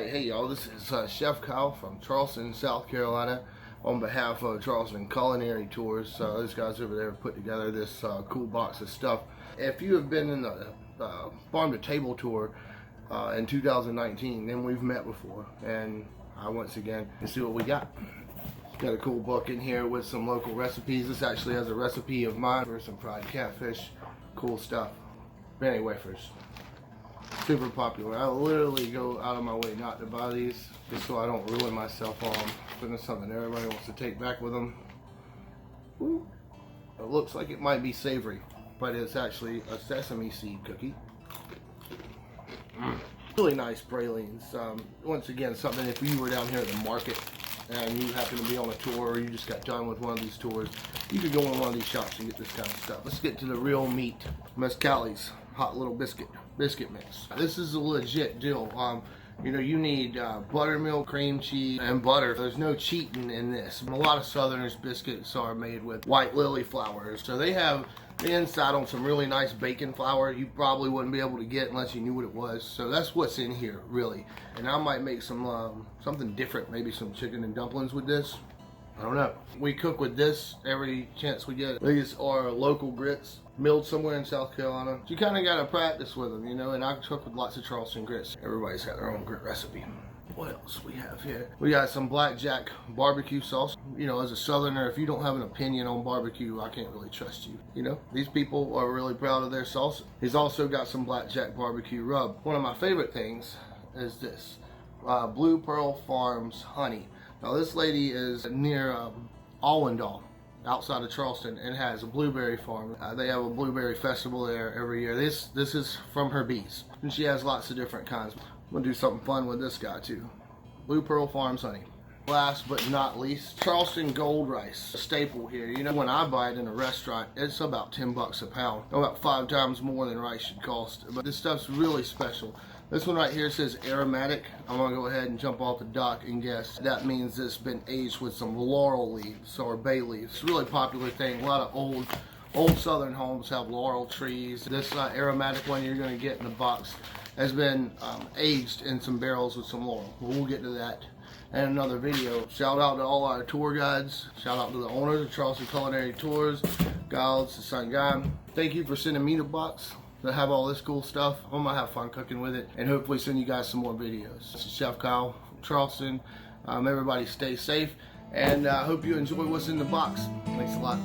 Alright, hey y'all, this is Chef Kyle from Charleston, South Carolina on behalf of Charleston Culinary Tours. Those guys over there put together this cool box of stuff. If you have been in the Farm to Table tour in 2019, then we've met before, and once again, let's see what we got. Got a cool book in here with some local recipes. This actually has a recipe of mine for some fried catfish, cool stuff. Penny wafers. Super popular. I literally go out of my way not to buy these just so I don't ruin myself on them. But it's something everybody wants to take back with them. Ooh. It looks like it might be savory, but it's actually a sesame seed cookie. Really nice pralines. Once again, something if you were down here at the market and you happen to be on a tour or you just got done with one of these tours, you could go in one of these shops and get this kind of stuff. Let's get to the real meat. Mescali's hot little biscuit mix. This is a legit deal. You know, you need buttermilk, cream cheese, and butter. There's no cheating in this. A lot of Southerners biscuits are made with white lily flours, so they have the inside on some really nice bacon flour you probably wouldn't be able to get unless you knew what it was. So that's what's in here, really. And I might make some something different, maybe some chicken and dumplings with this. I don't know. We cook with this every chance we get. These are local grits, milled somewhere in South Carolina. You kind of got to practice with them, you know, and I cook with lots of Charleston grits. Everybody's got their own grit recipe. What else we have here? We got some blackjack barbecue sauce. You know, as a Southerner, if you don't have an opinion on barbecue, I can't really trust you. You know, these people are really proud of their sauce. He's also got some blackjack barbecue rub. One of my favorite things is this, Blue Pearl Farms honey. Now this lady is near Allendale, outside of Charleston, and has a blueberry farm. They have a blueberry festival there every year. This is from her bees, and she has lots of different kinds. I'm gonna do something fun with this guy too. Blue Pearl Farms honey. Last but not least, Charleston gold rice, a staple here. You know, when I buy it in a restaurant, it's about 10 bucks a pound, about 5 times more than rice should cost. But this stuff's really special. This one right here says aromatic. I'm gonna go ahead and jump off the dock and guess that means it's been aged with some laurel leaves or bay leaves. It's a really popular thing. A lot of old Southern homes have laurel trees. This aromatic one you're gonna get in the box has been aged in some barrels with some laurel. We'll get to that in another video. Shout out to all our tour guides. Shout out to the owners of Charleston Culinary Tours. Giles, the son guy. Thank you for sending me the box to have all this cool stuff. I'm gonna have fun cooking with it and hopefully send you guys some more videos. This is Chef Kyle from Charleston. Everybody stay safe, and I hope you enjoy what's in the box. Thanks a lot.